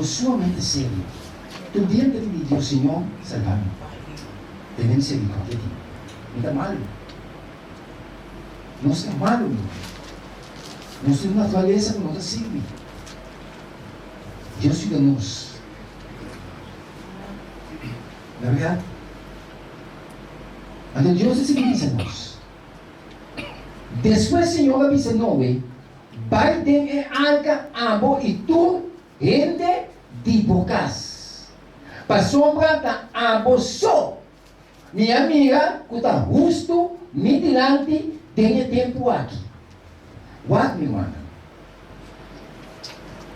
sumamente serio. Tu dia que te diz, Senhor, salva-me. Tem misericórdia de ti. Não está malo. Não está malo, meu. Nossa natureza não está assim. Deus cuida de nós. Não é verdade? Então Deus é assim diz a nós. Depois o Senhor avisa Noé, vai ter arca, abo e tu, gente de bocas. Para sombra da abo só. Minha amiga, que está justo, me delante, tem tempo aqui. What, meu irmão?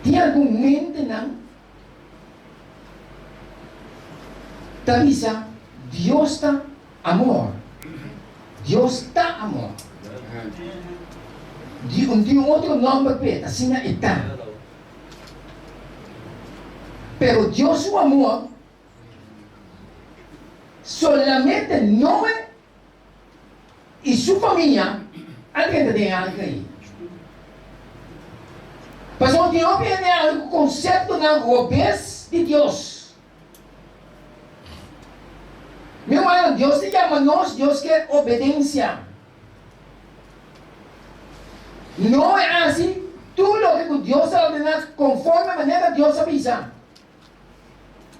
Tem algum mente, não? Talvez, Deus está amor. Deus está amor. De outro nome, assim está. Pero Deus, o amor, solamente Noé e sua família, alguém tem algo aí. Mas o Deus tem algo conceito da obediência de Deus. Meu irmão, Deus te chama nós, Deus quer obediência. Não é assim, tudo o que Deus ordena conforme a maneira que Deus avisa.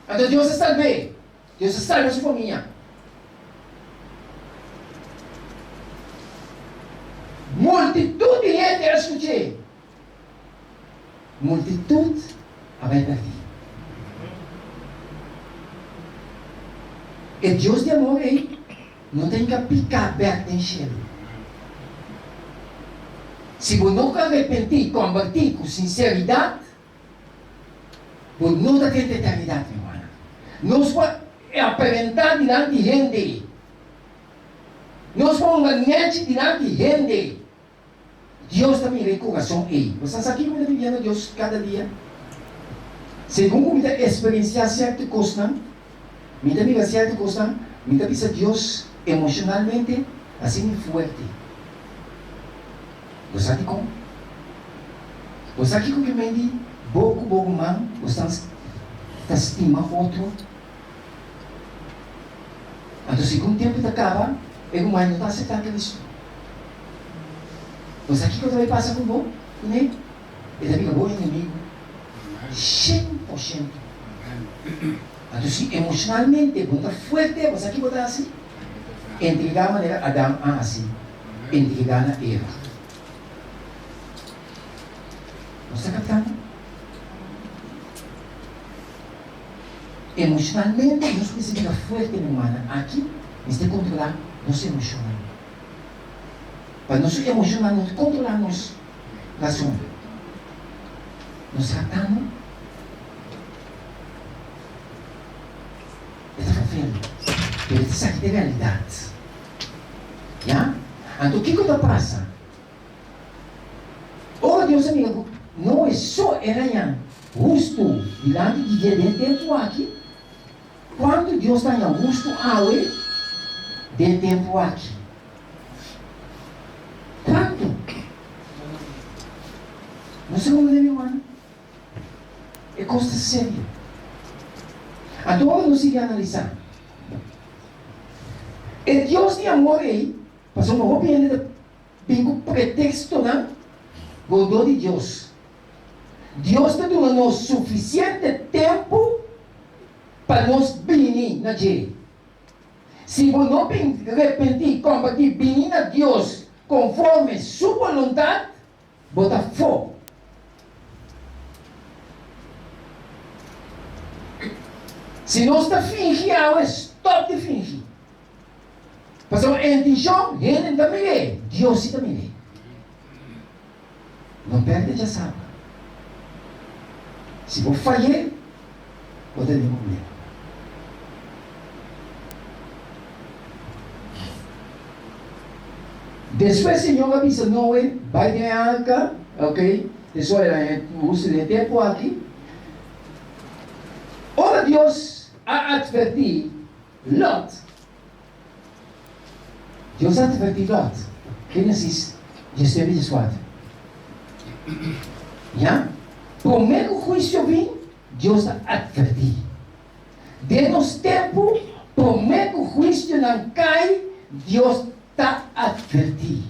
Então Deus está bem. Deus salva a sua família. Multitud de gente eu escutei. Multitud vai perder. E Deus de amor aí não tem que picar perto em cheiro. Se você não arrepender, convertir com sinceridade, você não tem eternidade, meu irmão. Nós vamos apresentar diante de gente. Nós vamos ganhar diante de gente. Deus também vê coração aí. Você sabe como está vivendo Deus cada dia? Segundo como está experienciando certa coisa, me está vivendo certa coisa, me está vivendo Deus emocionalmente assim forte. Você sabe como? Você sabe como que me diz? Pouco, man, você está estimando outro. Então, se com o tempo acaba, é como não está aceitando isso. Você sabe o que eu também passa com você? Né? Ele também é bom inimigo. 100%. Então, se emocionalmente você está forte, você sabe o que você está assim? Entregar a maneira Adão assim. Entregar na Eva. Você está captando? Emocionalmente, nós precisamos ficar forte, meu irmão. Aqui, nós temos que controlar nossa emoção. Para nós emocionar, nós controlar nossa razão. Nós captamos. Ele está vendo. Ele sabe de realidade. Já? Então, o que está passando? Oh, Deus amigo, não é só aranha justo diante de Deus tempo aqui. Quando Deus está em justo aue de tempo aqui. Quanto? Não sei como deve humano. É coisa séria. Agora nós vamos analisar. E Deus de amor aí, passou uma opinião de pretexto, não? Godô de Deus. Deus está dando suficiente tempo para nós venir na gente. Se você não arrepender, combater, venir a Deus conforme sua vontade, bota fogo. Se nós está fingindo, stop de fingir. Mas a intenção, ele também é. Deus também é. Não perde, já sabe. Se você falhar, você tem problema. Depois o Senhor avisa Noé, vai ter a arca, ok? Isso era o uso de tempo aqui. Ora Deus a advertir Lot. Deus advertiu Lot. Gênesis 17, 24. Já? Primeiro juízo vem, Deus advertir. De nos tempo, por meio que o juízo não cai, Deus está advertir.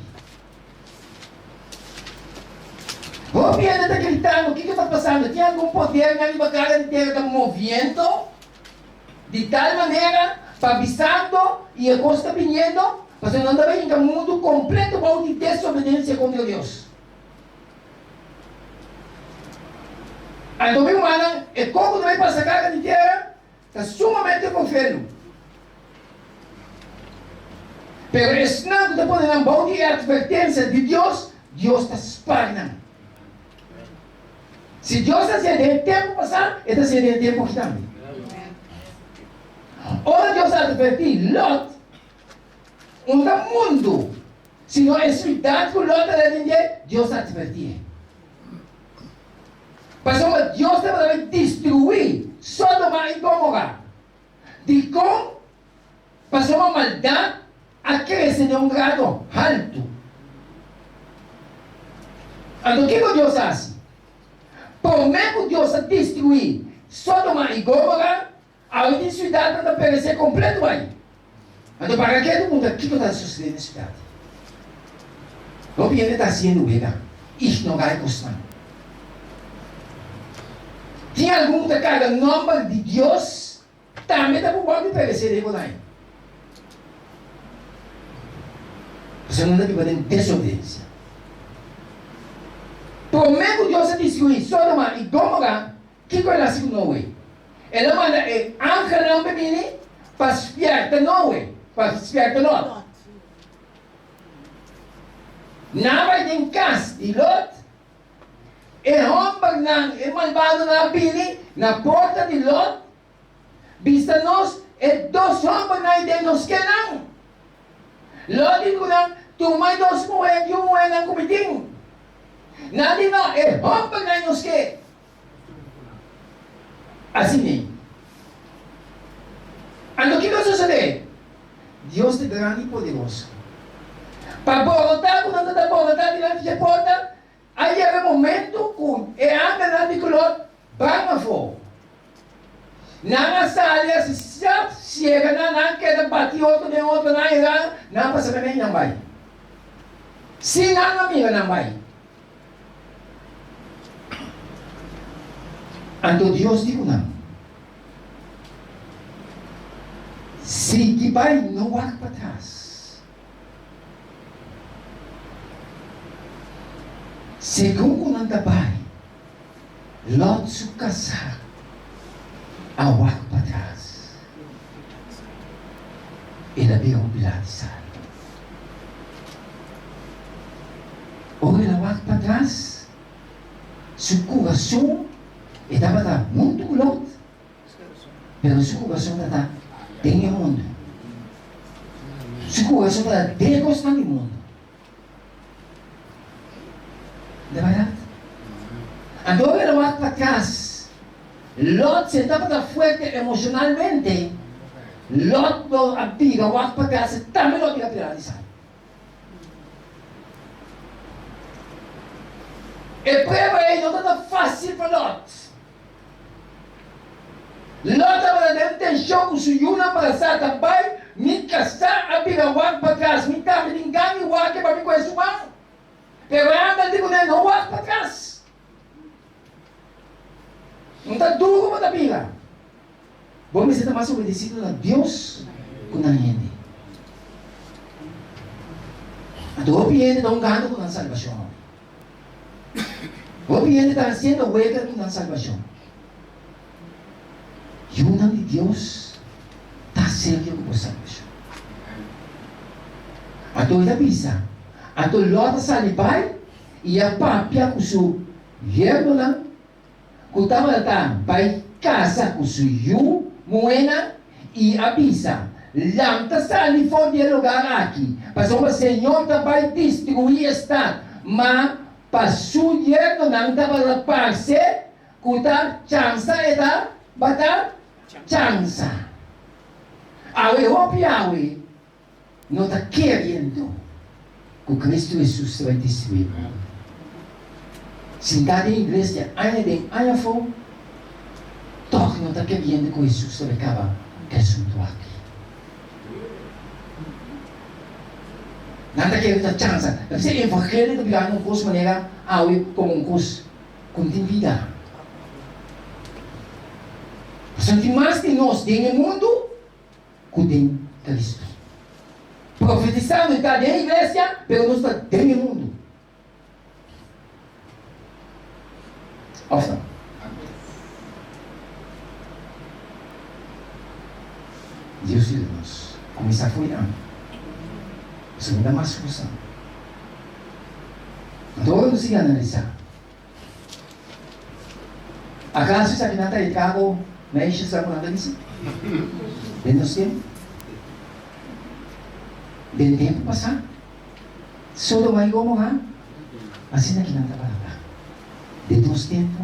O Pedro está gritando, o que está passando? Tem algum poder na liberdade de terra movendo de tal maneira, para avisando e a coisa está vindo, mas não está vendo um mundo completo de desobediência contra Deus. Então, meu irmão, é como também para sacar de terra, está sumamente confiando. Mas se não está podendo um bom de advertência de Deus, Deus está espalhando. Se Deus está sendo tempo passar, Ele está sendo tempo que também. Ora Deus advertiu Lot, mundo, se não é cidade que Lot está Deus advertiu. Mas Deus estava destruir Sodoma e Gomorra. De como passou uma maldade a crescer de um grado alto. Então o que Deus faz? Por meio que Deus destruir Sodoma e Gomorra, a cidade não perecer completo aí. Então para que todo mundo aqui está sucedendo na cidade? O que ele está sendo vega? Isso não vai custar. Tinha algum que cada nome de Deus, também está pode perecer de aí. Você não deve fazer desobediência. Por meio que Deus destruir Sodoma e Gomorra, o que é assim não é? Ela manda anjo não bebine para espiar de Noé, para espiar de Lot. Não vai ter casa de Lot, e homem não, e malvado não bebine na porta de Lot, vista nós, e dois homens não tem nos que não. Lot diz que tu mais dois mulheres e mulher não comitim. Não diz não, e homem não nos que. Assim mesmo. Então o que vai suceder? Deus é grande e poderoso. Para voltar, quando está voltando diante da porta, aí é o momento que é anda de color banga fogo. Não sai, se chega, não quer bater outro, não passa bem, não vai. Se não amiga, não vai. Então Deus diz não. Se que vai, não vai para trás. Segundo não vai, Lot se casar, a vai para trás. Ele havia um pilar de sal. Ou ele vai para trás, seu coração estava muito Lot, mas seu coração estava tem o mundo. Seu coração estava desgostando do mundo. Não é verdade? Então ele vai para trás. Lot se estava forte emocionalmente. Lot a vida vai para trás, também Lot ia realizar. E prova aí não está fácil para Lot. Lot estava dando tensão com o Yuna para estar também, me casar a vida vai para trás, me dá me engano e vai que para me conhecer o mal. Pero anda digo não vai para trás. Não está duro para a vida. Vamos ser mais obedecidos a Deus com a gente. Então o ambiente está ganhando com a salvação. O ambiente está sendo hueca com a salvação. E o nome de Deus está certo com a salvação. Então ele avisa. Então Lot sai pai e a papia com o seu yerno lá, que estava lá, vai casar com o seu moena e avisa. Lanta sai fora de lugar aqui. Mas o Senhor vai destruir o estado. Mas para o seu yerno não estava lá para ser, que está chance de bater chance. Awe hopi awe não está querendo que Cristo Jesus vai destruir. สิ่งที่อิงเกฤษจะอ้างเด็กอ้างฟง só que não está querendo que Jesus acaba que assunto aqui. Não está querendo a chance. Deve ser evangelho de virar um curso maneira como um curso com vida. Portanto, mais de nós dentro do mundo que dentro de Cristo. Profetizar não está dentro da igreja, mas nós está dentro do mundo. Ouça. Deus de nós. Começar a folhar. Segunda mais solução. Então, eu não sei analisar. Acaso sabe nada de carro, mexe sabe nada disso? Dentro do tempo? Dentro do tempo passar? Só vai morrer? Assim que não está para lá. Dentro do tempo,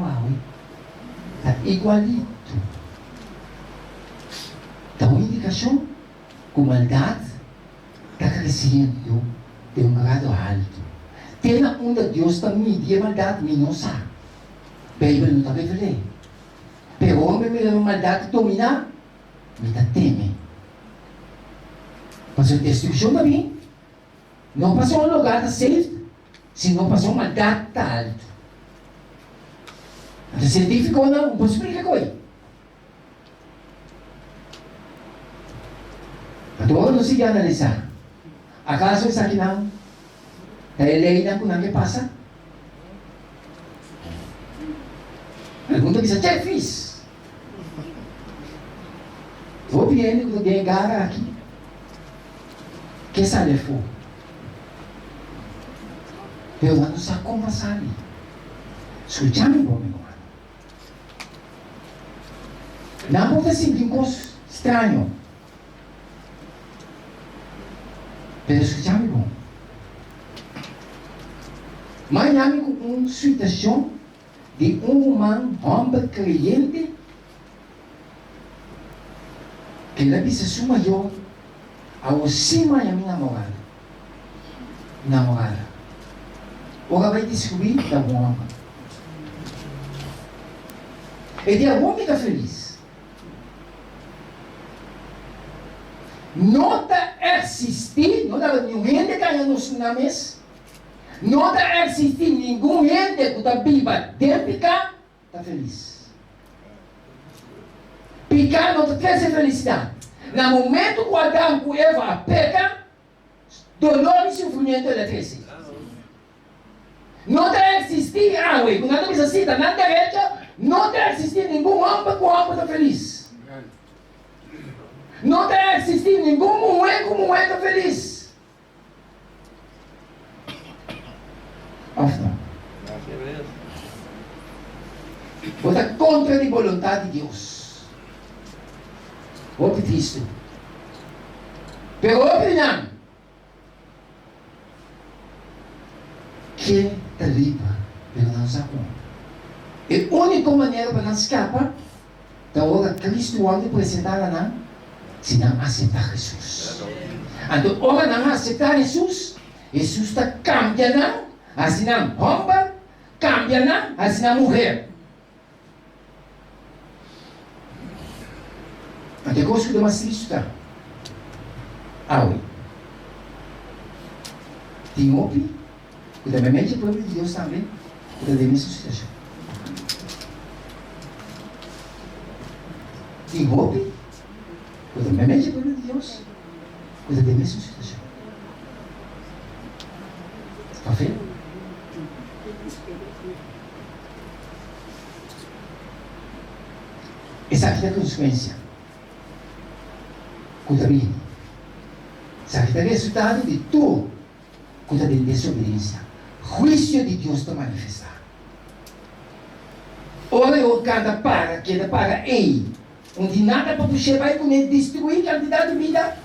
está igualito. Dá uma indicação que a maldade está crescendo de um grado alto. Tem onde Deus está medindo a maldade, mas não sabe. A Bíblia não está revelando. Pero o homem me a maldade domina, me está teme. Mas a destruição também não passou um lugar da safe, senão passou uma maldade da alto. Então, científico não posso explicar coisa. Então, não se analisar. Acaso isso aqui não? Dahil lei na kung que passa? Pergunta que sa checkfish. Vou viendo que alguém gara aqui. Que sale for? Pero não sabe como sale. Escutame, meu amigo. Não pode ser um coisa estranho. Pero escutame, bom. Mas há uma situação de homem crente que ele precisa ser maior ao cima da minha namorada. Ora vai descobrir da bomba. E de algum fica feliz. Não está existir, não está nenhum gente ganhando nos names. Não está existir nenhum gente que está viva de picar, está feliz. Picar não traz felicidade. No momento que Adão e Eva pecam, dolor e sofrimento é cresce. Não está existir água, quando não precisa na direita, não está existir nenhum homem que o homem está feliz. Não está existir nenhum mulher que o mulher está feliz. Vota contra a vontade de Deus. Vou pedir isto. Pero opinião que está livre, pero não sabe como. E a única maneira para não escapar, da hora Cristo vai apresentar a não, se não aceitar Jesus. Então, hora não aceitar Jesus, Jesus está cambiando, assim não homem, cambiando, assim não mulher. Até coisa que mais triste está. Aui. Timóteo, que também é o povo de Deus também, que também é sucesso. Timóteo, que também é o povo de Deus, que também é sucesso. Está feio? Essa aqui é a consequência. Cuida bem. Sabe que é resultado de tu, cuida de desobediência. Juízo de Deus está manifestar. Ora eu cada para ei, onde nada para você vai comer, destruir a quantidade de vida.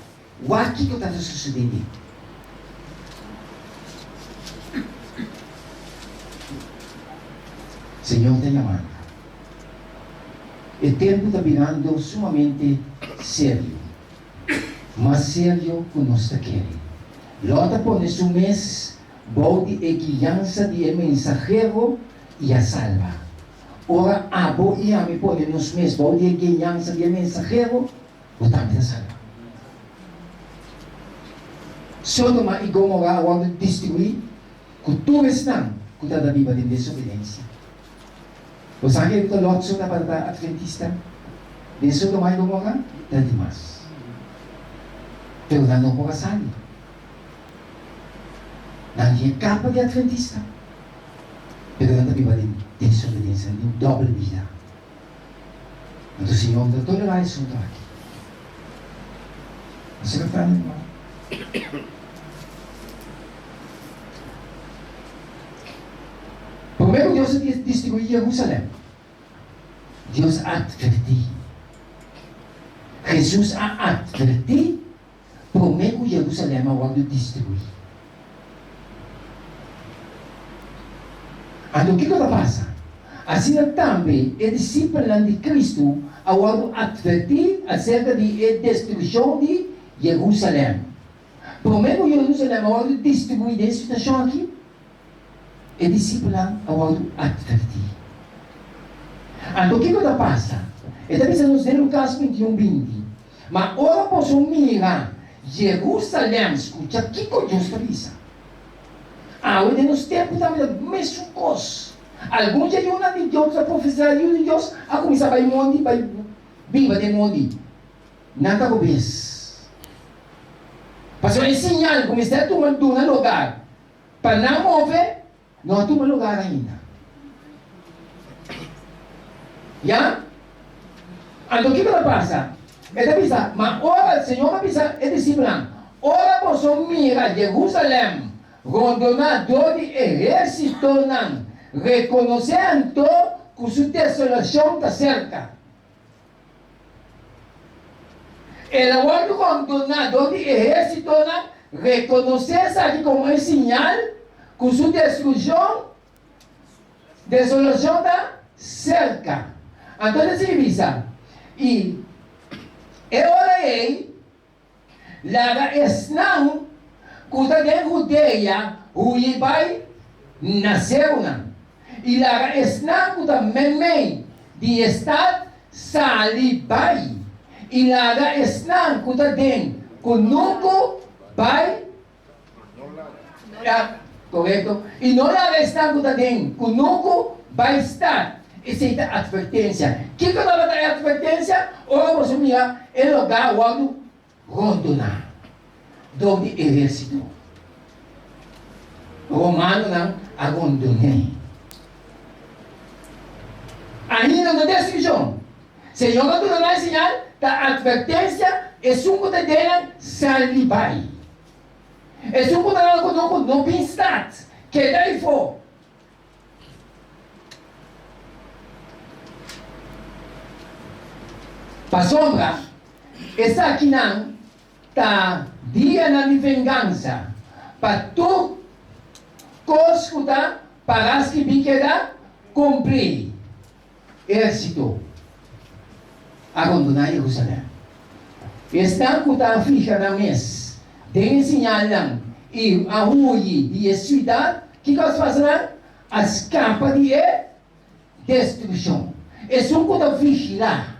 O aqui que está sucedendo. Senhor, te chamando. O tempo está virando sumamente sério. Mas sério que nós queremos. Lota por nesse mês, bode e guiança de mensageiro e a salva. ora abo e a me pone nos mesmos, o dia ganhang sa dia mensajero, o tamit na salva. Sodoma e Gomorra, quando destruir, cultura estão, cuidado da Bíblia de desobediência. Você sabe que o Lot só para a Adventista? De Sodoma e Gomorra, dá demais. Pero não por sabe. Não é capa de Adventista. Pero na Bíblia de desobediência, de doble vida. Então o Senhor não tolerará isso aqui. Você vai falar, irmão? Primeiro Deus destruiu Jerusalém. Deus advertiu. Jesus advertiu. Primeiro Jerusalém vai destruir. Então o que passa? Assim também, os discípulos de Cristo vão advertir acerca da destruição de Jerusalém. Primeiro Jerusalém vai destruir essa situação aqui. E discípulos vão advertir. Então o que passa? Está dizendo em Lucas 21:20. Mas ora posso mirar Jerusalém, escuta, o que Deus faz? Hoje nos tempos também a mesma coisa. Alguns já iam de Deus, a profecia de Deus, a começar a ir mundo, vai viva de mundo. Nada obedece. Passou em sinal, começar a tomar um lugar. Para não mover, não toma lugar ainda. Já? Então o que passa? Ele pensa, mas ora, o Senhor vai pensar, ele diz, ora posso mirar Jerusalém, rondonador de exército, reconhecendo que sua desolação está cerca. Ele vai rondonador de exército, reconhecer aqui como um sinal que sua desolação está cerca. Então ele se pensa, e eu olhei, lá estão, quando a rodeia, o Ibai nasceu, e lá estão, quando a meme de estado, salibai, e lá estão, quando a den, nunca vai, correto? E não lá estão, quando a den, nunca vai estar. Essa é a advertência. O que é a advertência? Ora, você mira, é lugar onde rondona, onde exército. Romano não abandonei. Ainda na destruição. Senhor, quando não é sinal, a advertência é sunco de dela salibai. É sunco de dela não pensar, que daí for. Para sombra, essa aqui não está dia na vingança. Para tu escutar, para as que biqueira, cumprir. Exército. Abandonar Jerusalém. Está com a ficha na mesa. Tem sinal e a rua de cidade, que nós fazemos? As capas de destruição. É só com a ficha lá.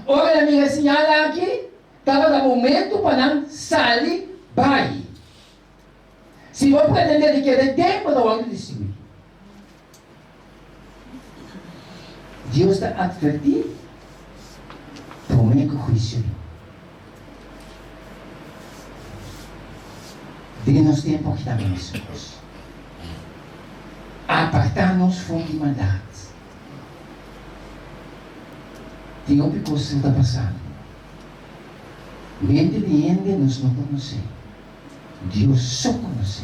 Ora, a minha senhora aqui, estava no momento para não sair, vai. Se eu pretender que é tempo, não vamos destruir. Deus está advertindo, promete o juízo. Dê-nos tempo que também somos. Apartar-nos fonte de maldade. Tem outra coisa que está passando. Mente de gente nos não conhece. Deus só conhece.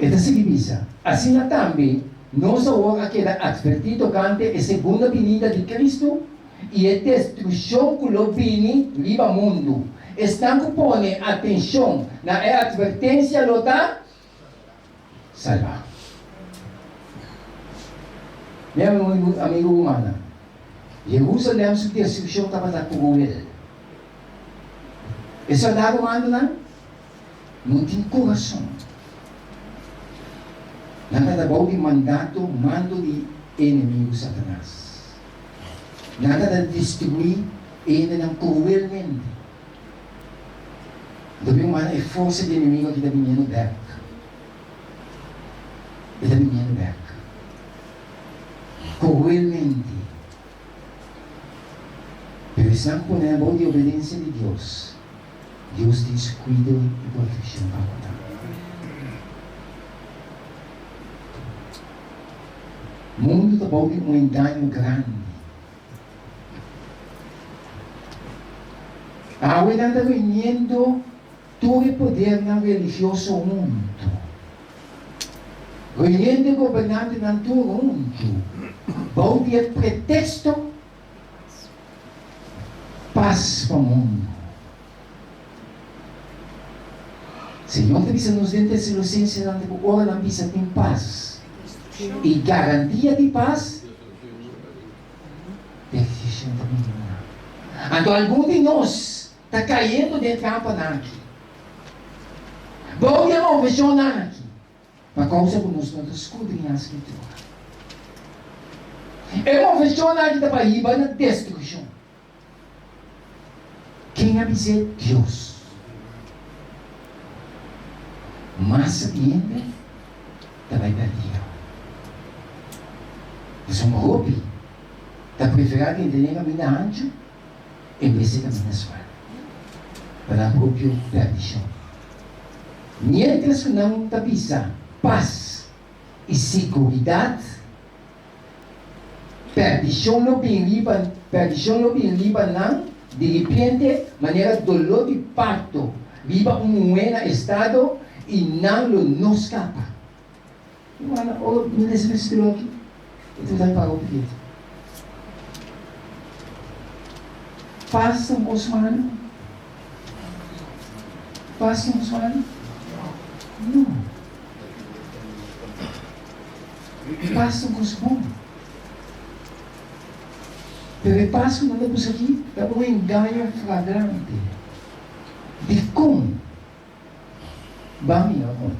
Esta significa, assim também, nós agora queda advertido cante a segunda vinda de Cristo e a destruição que lo vini liba mundo. Estão que põe atenção na advertência lo está salvar. Meu amigo humano, Jerusalém sua destruição estava na Cubuel. Esse soldado humano, não? não tem coração. Nada de mandato, mando de inimigo Satanás. Nada de destruir ele não cruelmente. Deve uma força de inimigo que está vindo perto. Ele está vindo perto. Cruelmente. Pero estão com a boa de obediência de Deus. Deus descuida e proteção para contar. O mundo está bom de um engano grande. Agora está ganhando todo o poder no religioso mundo. Ganhando governante no todo mundo. Bom de pretexto paz para o mundo. Senhor, te dice nos dentes de Tessalonicenses, ora não pisa tem paz. E garantia de paz, decisión também. Então, algum de nós está caindo dentro da campanaki. Vou uma visão aqui. Por causa que nós não descobrimos a escritura. É uma visão aqui da Bahia na destruição. Quem avisa é Deus. Mas sabiendo, também perdia. É um hobby. Está preferado que ele caminhe anjo, em vez de caminhar suave. Para a própria perdição. Mientras que não está pisa paz e segurança, perdição não bem liba não, de repente, maneira dolor de parto, viva um bom estado e não escapa. Olha, me desvestiu aqui. E tu vai para o pedido. Façam os manos. Façam os manos. Não. Façam os bons. Pero passo não é por aqui, é um engano flagrante. De como? Vamos, amor.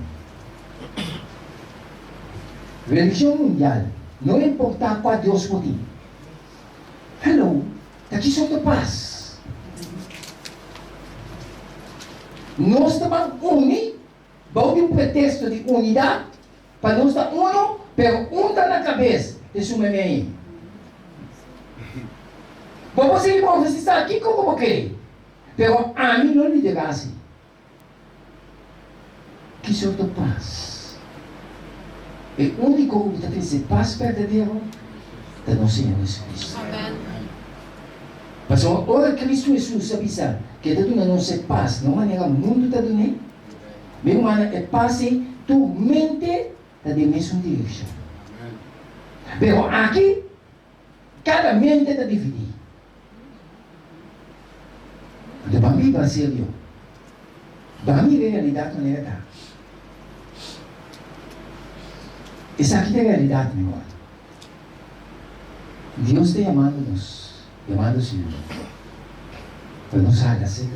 Religião mundial, não importa qual Deus por ti. Hello, aqui só te paz. Nós estamos unidos, vamos um pretexto de unidade, para nós estar uno, pero um está na cabeça, de um meme. Vamos seguir profetizar aqui como eu quero, pero a mim não lhe diga assim. Que só te paz. O único que está trazendo paz verdadeiro é nosso Senhor Jesus Cristo. Mas ora Cristo Jesus avisa que está dando nossa paz, não maneira o mundo está dando. Meu mano, é paz e tu mente está de mesma direção. Mas aqui, cada mente está dividida. Então, para mim, Brasil, para mim, a realidade não é essa. Essa aqui é a realidade, meu irmão. Deus está chamando-nos, chamando o Senhor, para nos sair da seca.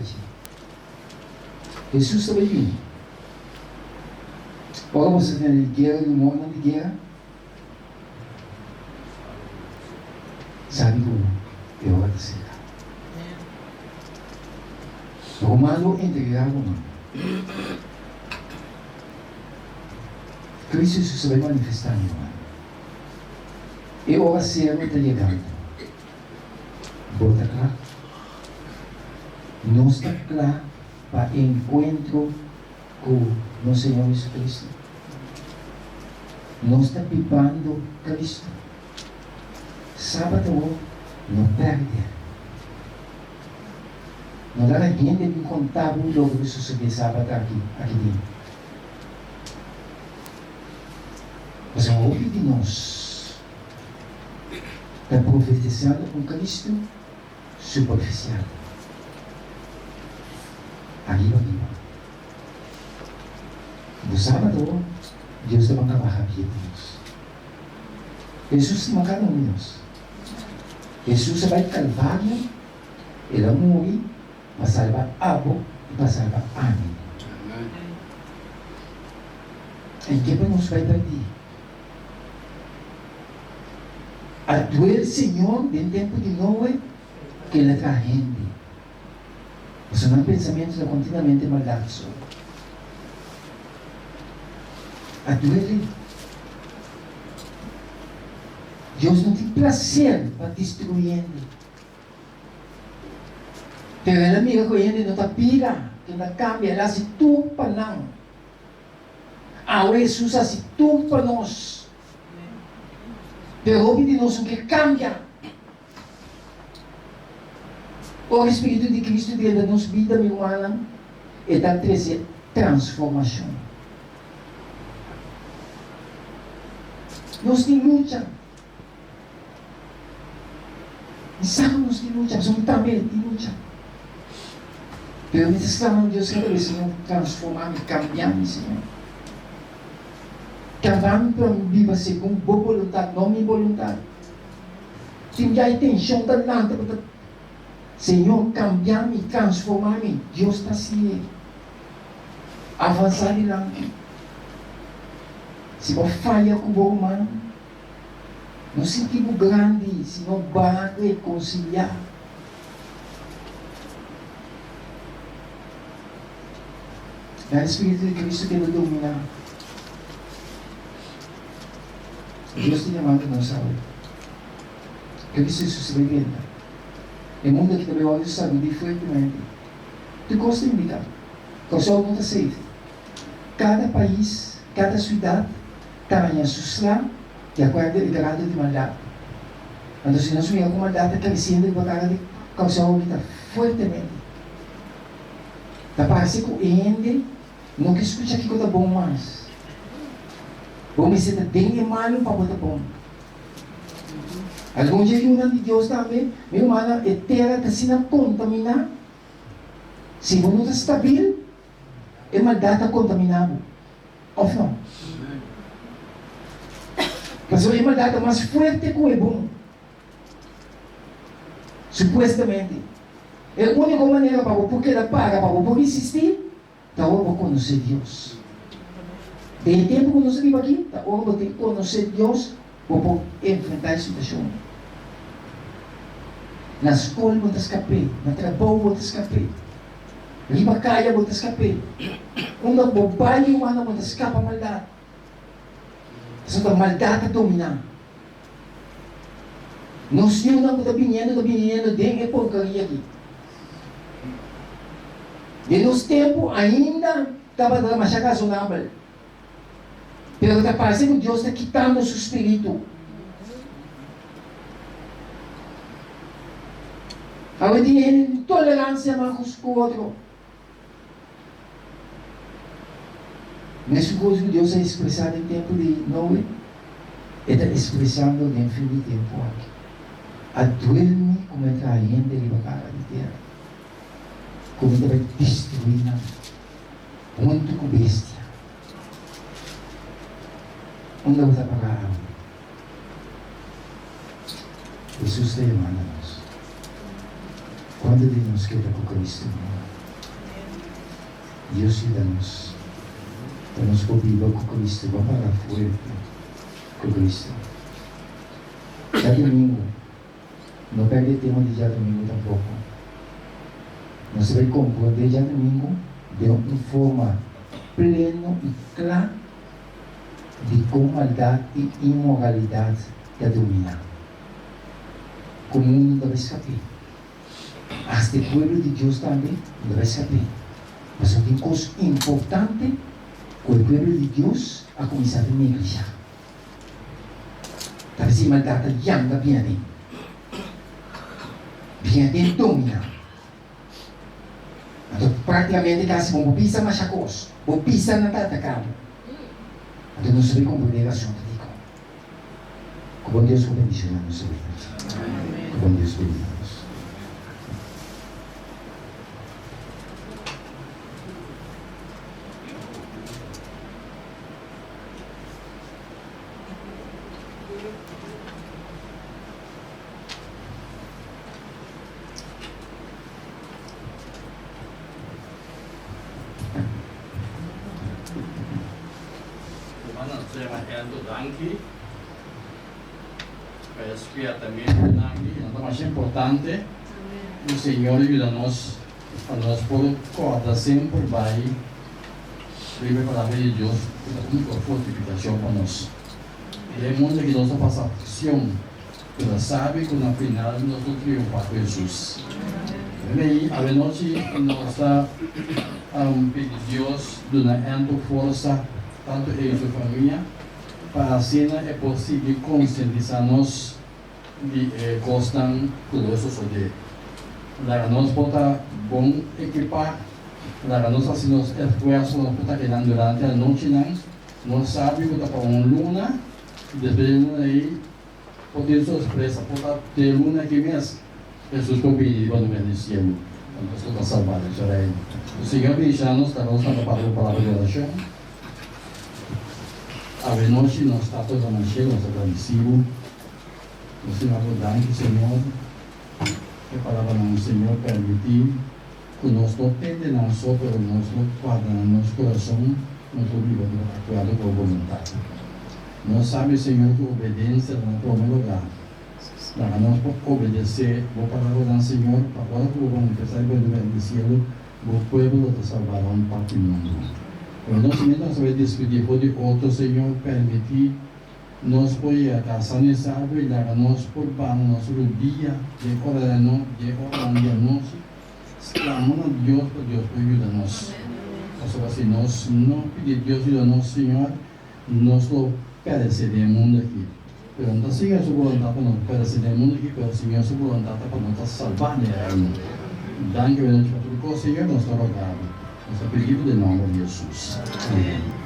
Jesus também vindo. Ora você tem a guerra, no mundo de guerra. Sabe como? É hora de secar. Romano entregar Romano. Cristo Jesus vai manifestar, meu irmão. E o oceano está chegando. Bota lá. Não está lá para encontro com o Senhor Jesus Cristo. Não está pipando Cristo. Sábado não perde. Não dá ninguém de contar o logo que sucedeu sábado aqui dentro. Mas o ouvido de nós está profetizando um Cristo superficial. Arriba. No sábado, Deus vai acabar a vida de nós. Jesus tem cada um de nós. Jesus vai Calvário, ele morre para salvar abo e para salvar amigo. ¿En qué nos va a perder? Actuó el Señor del tiempo de Noé que le trae gente. Son pensamientos de continuamente maldados. Actuó Ele. Deus não tem prazer para destruir. Pero ela amiga com ele não está pira, que não cambia, ela se tudo para não. A Jesus se tudo para nós. Pero o de nós que cambia. O Espírito de Cristo dentro da nossa vida, meu irmão, é da transformação. Nós temos luta. Sabemos de luta, somos também de luta. Pero necessitamos Deus cada vez, Senhor, transformar e cambiar, Senhor. Cambiar para viver segundo boa vontade, não minha vontade. Se já intenção da lanta, Senhor, cambiar e transformar, Deus está assim. Avançar adiante. Se você falha com o bom humano, não sentimos grande, se não vai reconciliar. É o Espírito de Cristo que nos domina. Deus te chamando na saúde. Cristo se revela. O mundo que também olha sabe diferentemente. Tu gosta de imitar. O sol não está safe. Cada país, cada cidade, tem a sua de acordo com o grado de maldade. Quando se nós vemos a maldade crescendo de batalha de causar vida fortemente. Da parece que o ende não que escuta que coisa bom mais. Bom se está bem mal para botar bom. Algum dia viu de Deus também, meu irmão, a terra está sendo contaminada. Se você não está estável, a maldade está contaminada. Ou não? Mas a maldade é mais forte que o bom. Supostamente. É a única maneira para você ela paga, para você existir, está hora para conhecer Deus. Tem tempo que nós vivemos aqui, está hora para conhecer Deus, para enfrentar a situação. Na escola você escapar, no trabalho você escapar, na caia você escapar, uma bobagem humana você escapa a maldade. Essa maldade dominar. Nós não estamos vindo de porcaria aqui. E nos tempos ainda estava dando uma chaga razonável. Pero está parecendo que Deus está quitando o seu espírito. Agora tem intolerância mais com o outro. Nesse coisa que Deus está expressado em tempo de Noé, Ele está expressando no fim de tempo aqui. A doer-me como é traindo e batalha de terra. Como Ele vai destruir nada. Muito com bestia. Onde vai parar? Jesus está chamando a nós. Quando Ele nos quer com Cristo, Deus te dá-nos. Estamos por viva com Cristo, vamos parar forte com Cristo. Já domingo, não perde tempo de já domingo tampouco. Você vai compreender já domingo de uma forma plena e clara de como maldade e imoralidade te domina. Como o mundo deve escapar. Hasta o povo de Deus também deve escapar. Mas tem coisa importante com o povo de Deus a começar a negligenciar. Talvez a maldade já não viene. Viene dominar. Então, praticamente, quase vamos pisar na chacos, vamos pisar na tatacado. Então, não sabe como poder assunto de como. Como Deus o bendiga, não sabe. Como Deus bendiga. Hermano, se llama Endo Danki. Para expiatamente, Danki. Lo más importante, o Senhor ajuda-nos a nós por corda sempre vai viver a palavra de Deus com muita fortificação para nós. E é muito que nós passamos aflição, que nós sabemos que no final nós vamos triunfar com Jesus. E a noite nós está pedindo a Deus dando força tanto eu e sua família para assim é possível conscientizar-nos de gostam conosco sobre la nós pode bom equipar, la nós assim nós esforços nós pode quedar durante a noite nós sabemos que para luna depois aí pode surpresa pode ter luna que mês Jesus pode quando vem do céu nós estamos salvados isso aí o Senhor deixa-nos para nós para a palavra de oração a noite nós está toda a noite nós agradecemos nós temos a Senhor que a palavra do Senhor permitir que nós não tende não só pero nós não guarda no nosso coração nós obrigamos a atuar com a vontade nós sabemos Senhor que obediência é no primeiro lugar para nós obedecer a palavra do Senhor para agora que vamos começar a ver do céu o povo te salvará parte do mundo mas nós também nós vamos despedir de outro Senhor permitir nós foi a casa nessa árvore lá nós por para nosso dia de hora de nós clamamos a Deus para Deus ajuda-nos assim nós não pedimos Deus ajuda-nos Senhor nós não perecemos mundo aqui pero não siga a sua vontade para não perecer mundo aqui pero siga a sua vontade para não salvar de reino danke para tudo Senhor nós te rogamos nós pedimos de nome de Jesus amém